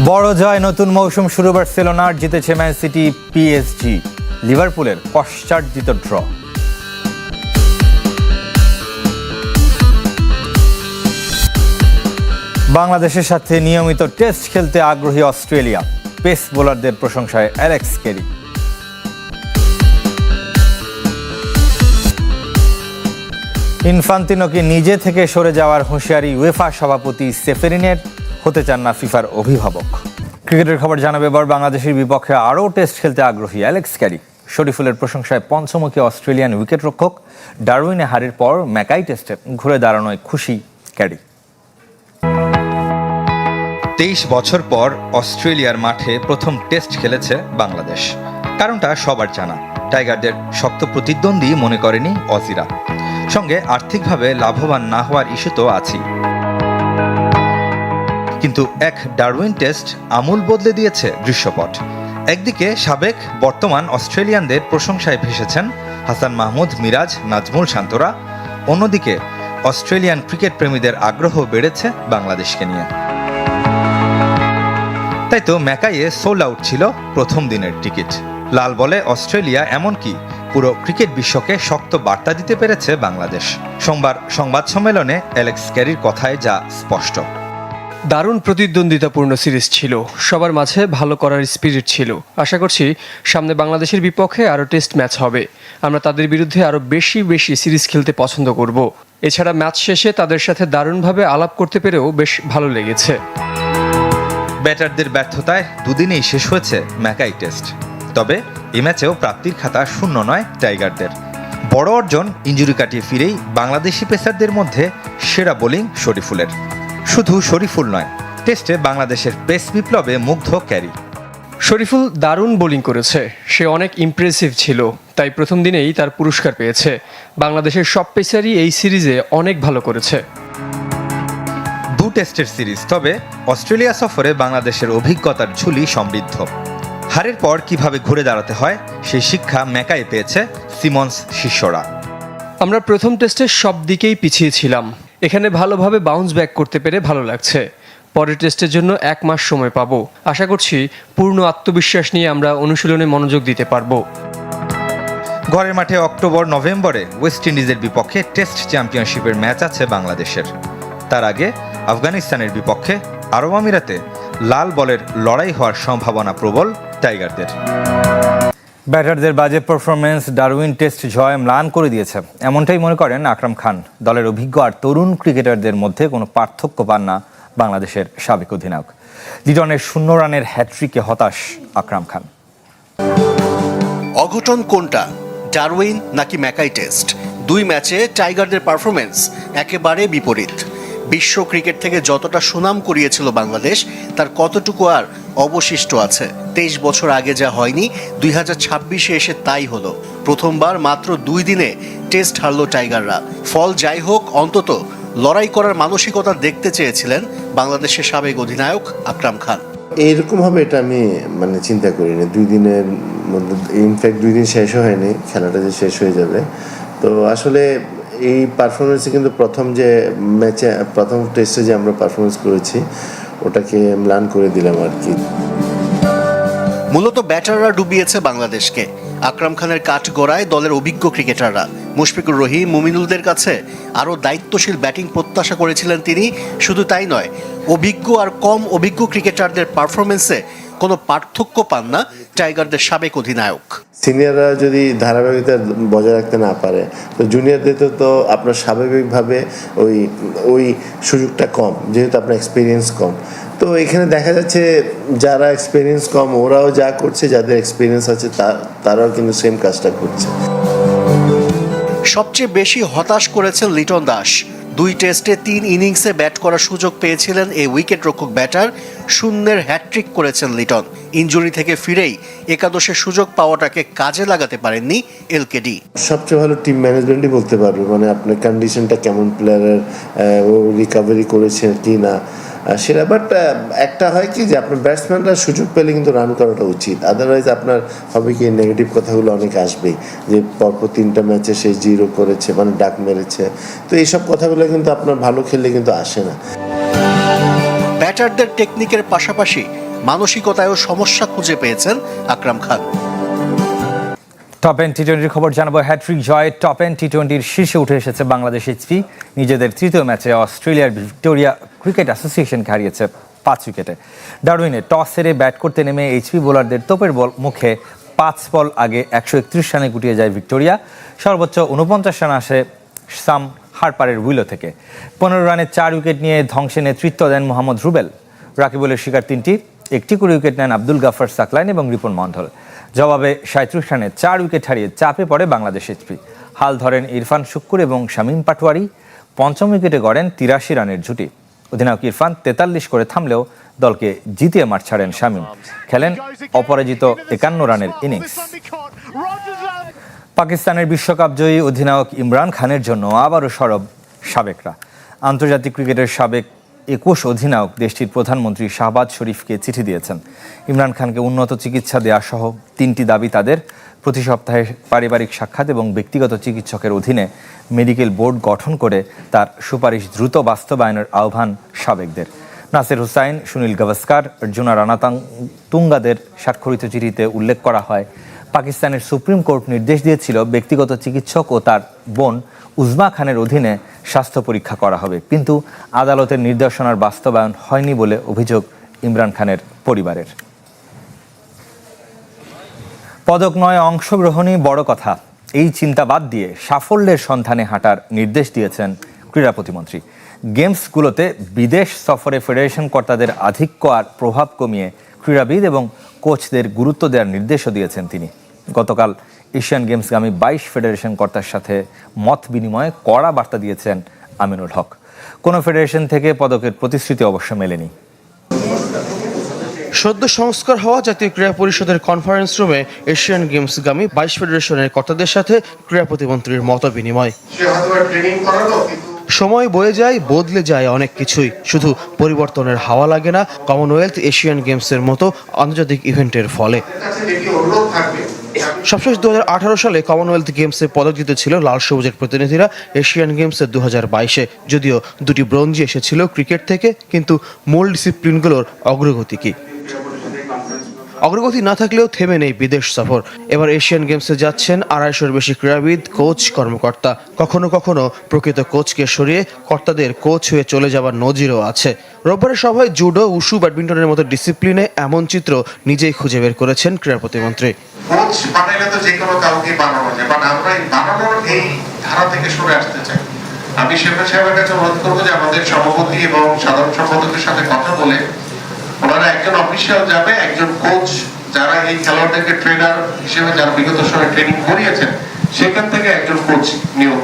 বড় জয়, নতুন মৌসুম শুরু বার্সেলোনার, জিতেছে ম্যান সিটি, পিএসজি। লিভারপুলের পশ্চাৎজিত ড্র। বাংলাদেশের সাথে নিয়মিত টেস্ট খেলতে আগ্রহী অস্ট্রেলিয়া, পেস বোলারদের প্রশংসায় অ্যালেক্স ক্যারি। ইনফান্তিনোকে নিজে থেকে সরে যাওয়ার হুঁশিয়ারি উয়েফা সভাপতি সেফেরিনের, হতে চান না ফিফার অভিভাবক। ক্রিকেটের খবর জানাবে এবার বাংলাদেশের বিপক্ষে আরও টেস্ট খেলতে আগ্রহী অ্যালেক্স ক্যারি। শরীফুলের প্রশংসায় পঞ্চমুখী অস্ট্রেলিয়ান উইকেটরক্ষক। ডারউইনে হারের পর ম্যাকাই টেস্টে ঘুরে দাঁড়ানোয় খুশি ক্যারি। 23 বছর পর অস্ট্রেলিয়ার মাঠে প্রথম টেস্ট খেলেছে বাংলাদেশ। কারণটা সবার জানা, টাইগারদের শক্ত প্রতিদ্বন্দ্বী মনে করেনি অজিরা। সঙ্গে আর্থিকভাবে লাভবান না হওয়ার ইস্যু তো আছেই। কিন্তু এক ডারউইন টেস্ট আমূল বদলে দিয়েছে দৃশ্যপট। একদিকে সাবেক বর্তমান অস্ট্রেলিয়ানদের প্রশংসায় ভেসেছেন হাসান মাহমুদ, মিরাজ, নাজমুল শান্তরা। অন্যদিকে অস্ট্রেলিয়ান ক্রিকেট প্রেমীদের আগ্রহ বেড়েছে বাংলাদেশকে নিয়ে। তাই তো ম্যাকাইয়ে সোল্ড আউট ছিল প্রথম দিনের টিকিট। লাল বলে অস্ট্রেলিয়া, এমনকি পুরো ক্রিকেট বিশ্বকে শক্ত বার্তা দিতে পেরেছে বাংলাদেশ। সোমবার সংবাদ সম্মেলনে অ্যালেক্স ক্যারির কথায় যা স্পষ্ট। দারুণ প্রতিদ্বন্দ্বিতাপূর্ণ সিরিজ ছিল, সবার মাঝে ভালো করার স্পিরিট ছিল। আশা করছি সামনে বাংলাদেশের বিপক্ষে আরও টেস্ট ম্যাচ হবে। আমরা তাদের বিরুদ্ধে আরও বেশি সিরিজ খেলতে পছন্দ করব। এছাড়া ম্যাচ শেষে তাদের সাথে দারুণভাবে আলাপ করতে পেরেও বেশ ভালো লেগেছে। ব্যাটারদের ব্যর্থতায় দুদিনেই শেষ হয়েছে ম্যাকাই টেস্ট। তবে এ ম্যাচেও প্রাপ্তির খাতা শূন্য নয় টাইগারদের। বড় অর্জন ইনজুরি কাটিয়ে ফিরেই বাংলাদেশি পেসারদের মধ্যে সেরা বোলিং শরীফুলের। শুধু শরীফুল নয়, টেস্টে বাংলাদেশের পেস বিপ্লবে মুগ্ধ ক্যারি। শরীফুল দারুণ বোলিং করেছে, সে অনেক ইমপ্রেসিভ ছিল, তাই প্রথম দিনেই তার পুরস্কার পেয়েছে। বাংলাদেশের সব পেসারই এই সিরিজে অনেক ভালো করেছে। দু টেস্টের সিরিজ, তবে অস্ট্রেলিয়া সফরে বাংলাদেশের অভিজ্ঞতার ঝুলি সমৃদ্ধ। হারের পর কিভাবে ঘুরে দাঁড়াতে হয় সেই শিক্ষা ম্যাকাই পেয়েছে সিমন্স শিষ্যরা। আমরা প্রথম টেস্টে সব দিকেই পিছিয়ে ছিলাম, এখানে ভালোভাবে বাউন্স ব্যাক করতে পেরে ভালো লাগছে। পরের টেস্টের জন্য 1 মাস সময় পাবো। আশা করছি পূর্ণ আত্মবিশ্বাস নিয়ে আমরা অনুশীলনে মনোযোগ দিতে পারবো। ঘরের মাঠে অক্টোবর-নভেম্বরে ওয়েস্ট ইন্ডিজের বিপক্ষে টেস্ট চ্যাম্পিয়নশিপের ম্যাচ আছে বাংলাদেশের। তার আগে আফগানিস্তানের বিপক্ষে আরব আমিরাতে লাল বলের লড়াই হওয়ার সম্ভাবনা প্রবল টাইগারদের। ব্যাটারদের বাজে পারফরমেন্স ডারউইন টেস্ট জয় ম্লান করে দিয়েছে, এমনটাই মনে করেন আকরাম খান। দলের অভিজ্ঞ আর তরুণ ক্রিকেটারদের মধ্যে কোনো পার্থক্য পান না বাংলাদেশের সাবেক অধিনায়ক। লিটনের 0 রানের হ্যাট্রিকে হতাশ আকরাম খান। অঘটন কোনটা, ডারউইন নাকি ম্যাকাই টেস্ট? দুই ম্যাচে টাইগারদের পারফরমেন্স একেবারে বিপরীত। বিশ্ব ক্রিকেট থেকে যতটা সুনাম কুড়িয়েছিল বাংলাদেশ, তার কতটুকু আর অবশিষ্ট আছে? 23 বছর আগে যা হয়নি, 2026-এ এসে তাই হলো। প্রথমবার মাত্র 2 দিনে টেস্ট হারল টাইগাররা। ফল যাই হোক, অন্তত লড়াই করার মানসিকতা দেখতে চেয়েছিলেন বাংলাদেশের সাবেক অধিনায়ক আকরাম খান। এইরকম হবে এটা আমি চিন্তা করিনি। 2 দিনের মধ্যে, ইনফ্যাক্ট 2 দিন শেষও হয়নি, খেলাটা যে শেষ হয়ে যাবে। তো আসলে এই পারফরমেন্সে কিন্তু প্রথম টেস্টে যে আমরা পারফরমেন্স করেছি ওটাকে ম্লান করে দিলাম আর কি। মূলত ব্যাটাররা ডুবিয়েছে বাংলাদেশকে। আকরাম খানের কাঠগড়ায় দলের অভিজ্ঞ ক্রিকেটাররা। মুশফিকুর রহিম, মুমিনুলদের কাছে আরও দায়িত্বশীল ব্যাটিং প্রত্যাশা করেছিলেন তিনি। শুধু তাই নয়, অভিজ্ঞ আর কম অভিজ্ঞ ক্রিকেটারদের পারফরমেন্সে কোনো পার্থক্য পান না টাইগারদের সাবেক অধিনায়ক। সিনিয়ররা যদি ধারাবাহিকতা বজায় রাখতে না পারে, তো জুনিয়রদের তো আপনার স্বাভাবিকভাবে ওই সুযোগটা কম, যেহেতু আপনার এক্সপিরিয়েন্স কম। তো এখানে দেখা যাচ্ছে যারা এক্সপিরিয়েন্স কম ওরাও যা করছে, যাদের এক্সপিরিয়েন্স আছে তারাও কিন্তু সেম কাজটা করছে। সবচেয়ে বেশি হতাশ করেছেন লিটন দাস। 2 টেস্টে 3 ইনিংসে ব্যাট করার সুযোগ পেয়েছিলেন এই উইকেট রক্ষক ব্যাটার। 0-এর হ্যাট্রিক করেছেন লিটন। ইনজুরি থেকে ফিরেই একাদশের সুযোগ পাওয়াটাকে কাজে লাগাতে পারেননি এলকেডি। সবচেয়ে ভালো টিম ম্যানেজমেন্টই বলতে পারবে, আপনার কন্ডিশনটা কেমন, প্লেয়ারের ও রিকভারি করেছে কি না সেটা। বাট একটা হয় কি যে আপনার ব্যাটসম্যানরা সুযোগ পেলে কিন্তু রান করাটা উচিত। আদারওয়াইজ আপনার হবে কি, নেগেটিভ কথাগুলো অনেক আসবেই, যে পরপর 3টা ম্যাচে সে 0 করেছে, ডাক মেরেছে। তো এইসব কথাগুলো কিন্তু আপনার ভালো খেললে কিন্তু আসে না। ব্যাটারদের টেকনিকের পাশাপাশি মানসিকতায়ও সমস্যা খুঁজে পেয়েছেন আকরাম খান। টপ এন্ড টি-20 খবর জানাবো। হ্যাট্রিক জয় টপ এন্ড টি-20 শীর্ষে উঠে এসেছে বাংলাদেশ এইচপি। নিজেদের তৃতীয় ম্যাচে অস্ট্রেলিয়ার ভিক্টোরিয়া ক্রিকেট অ্যাসোসিয়েশনকে হারিয়েছে 5 উইকেটে। ডারউইনে টস হেরে ব্যাট করতে নেমে এইচপি বোলারদের তোপের মুখে 5 বল আগে 131 রানে গুটিয়ে যায় ভিক্টোরিয়া। সর্বোচ্চ 49 রান আসে সাম হারপারের উইলো থেকে। 15 রানে 4 উইকেট নিয়ে ধ্বংসে নেতৃত্ব দেন মোহাম্মদ রুবেল। রাকিবুলের শিকার 3টি, একটি করে উইকেট নেন আব্দুল গাফার সাকলাইন এবং রিপন মন্ডল। জবাবে 37 রানে 4 উইকেট হারিয়ে চাপে পড়ে বাংলাদেশ এইচপি। হাল ধরেন ইরফান শুক্কুর এবং শামীম পাটোয়ারি। পঞ্চম উইকেটে গড়েন 83 রানের জুটি। অধিনায়ক ইরফান 43 করে থামলেও দলকে জিতিয়ে মাঠ ছাড়েন শামীম। খেলেন অপরাজিত 51 রানের ইনিংস। পাকিস্তানের বিশ্বকাপ জয়ী অধিনায়ক ইমরান খানের জন্য আবারও সরব সাবেকরা। আন্তর্জাতিক ক্রিকেটের সাবেক 21 অধিনায়ক দেশটির প্রধানমন্ত্রী শাহবাজ শরীফকে চিঠি দিয়েছেন। ইমরান খানকে উন্নত চিকিৎসা দেওয়া সহ 3টি দাবি তাদের। প্রতি সপ্তাহে পারিবারিক সাক্ষাৎ এবং ব্যক্তিগত চিকিৎসকের অধীনে মেডিকেল বোর্ড গঠন করে তার সুপারিশ দ্রুত বাস্তবায়নের আহ্বান সাবেকদের। নাসির হুসাইন, সুনীল গাভাস্কার, অর্জুনা রানাতুঙ্গাদের স্বাক্ষরিত চিঠিতে উল্লেখ করা হয়, পাকিস্তানের সুপ্রিম কোর্ট নির্দেশ দিয়েছিল ব্যক্তিগত চিকিৎসক ও তার বোন উজমা খানের অধীনে স্বাস্থ্য পরীক্ষা করা হবে, কিন্তু আদালতের নির্দেশনার বাস্তবায়ন হয়নি বলে অভিযোগ ইমরান খানের পরিবারের। পদক নয়, অংশগ্রহণই বড় কথা, এই চিন্তা বাদ দিয়ে সাফল্যের সন্ধানে হাঁটার নির্দেশ দিয়েছেন ক্রীড়া প্রতিমন্ত্রী। গেমসগুলোতে বিদেশ সফরে ফেডারেশন কর্তাদের আধিক্য আর প্রভাব কমিয়ে ক্রীড়াবিদ এবং কোচদের গুরুত্ব দেওয়ার নির্দেশও দিয়েছেন তিনি। গতকাল এশিয়ান গেমসগামী 22 ফেডারেশন কর্তার সাথে মত বিনিময়ে কড়া বার্তা দিয়েছেন আমিনুল হক। কোনো ফেডারেশন থেকে পদকের প্রতিশ্রুতি অবশ্য মেলেনি। সদ্য সংস্কার হওয়া জাতীয় ক্রীড়া পরিষদের কনফারেন্স রুমে এশিয়ান গেমসগামী 22 ফেডারেশনের কর্তাদের সাথে ক্রীড়া প্রতিমন্ত্রীর মত বিনিময়। সময় বয়ে যায়, বদলে যায় অনেক কিছুই, শুধু পরিবর্তনের হাওয়া লাগে না কমনওয়েলথ এশিয়ান গেমসের মতো আন্তর্জাতিক ইভেন্টের ফলে। সবশেষ 2018 সালে কমনওয়েলথ গেমসে পদক জিতেছিল লাল সবুজের প্রতিনিধিরা এশিয়ান গেমসে 2022-এ। যদিও 2টি ব্রোঞ্জই এসেছিল ক্রিকেট থেকে, কিন্তু মূল ডিসিপ্লিনগুলোর অগ্রগতি কি? অগ্রগতি না থাকলেও থেমে নেই বিদেশ সফর। এবার এশিয়ান গেমসে যাচ্ছেন 250-এর বেশি ক্রীড়াবিদ, কোচ, কর্মকর্তা। কখনো কখনো প্রকৃত কোচকে সরিয়ে কর্তাদের কোচ হয়ে চলে যাবার নজিরও আছে। রোববারের সভায় জুডো, উশু, ব্যাডমিন্টনের মতো ডিসিপ্লিনে এমন চিত্র নিজেই খুঁজে বের করেছেন ক্রীড়া প্রতিমন্ত্রী। কোচ বানাইলে তো যে কোনো কাউকে বানানো যায়, বাট আমরা এই বানানোর এই ধারা থেকে সরে আসতে চাই। আমি শেফার সাহেবের কাছে অনুরোধ করবো যে আমাদের সভাপতি এবং সাধারণ সম্পাদকের সাথে কথা বলে ওনারা একজন অফিসিয়াল যাবে, একজন কোচ যারা এই খেলোয়াড়দেরকে ট্রেনার হিসেবে যারা বিগত সময় ট্রেনিং করিয়েছেন সেখান থেকে একজন কোচ নিয়োগ